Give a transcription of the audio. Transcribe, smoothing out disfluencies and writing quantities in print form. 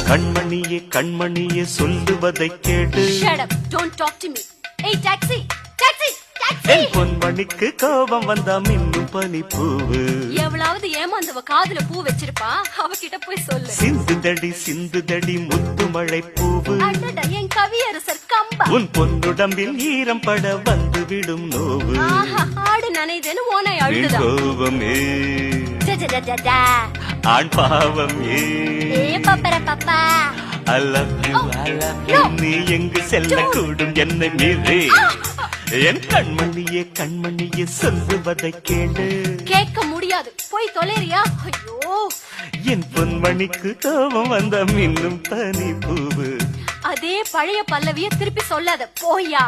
கண்மணியே கண்மணியே சொல்லுவதை கேடு. Shut up, don't talk to me. Hey taxi, taxi, taxi. என் பொன்மணிக்கு கோபம் வந்தா மின்னும் பனிப்பூவு. எவ்வளவு ஏமாந்தவ காதுல பூ வச்சிருப்பா, அவகிட்ட போய் சொல்லு. சிந்துதடி முத்து மழை பூவு. அடடா என் கவியரசர் கம்பா. உன் பொன்னுடம்பில் ஈரம் பட வந்து விடும் நோவு. ஆஹா ஆடு நனைதேன்னு ஓனை அழுதுதா. கோபமே ஆண் பாவம் ஏ பப்பர Papa. I love you, I love you. நீ எங்கு செல்ல கூடும் என்னை மீறி. என் கண்மணியே கண்மணியே சொல்லுவதை கேளு. கேட்க முடியாது, போய் தொலைறியா? ஐயோ, என் பொன்மணிக்கு கோபம் வந்த மின்னும் பனி பூவு. அதே பழைய பல்லவிய திருப்பி சொல்லாத, போயா.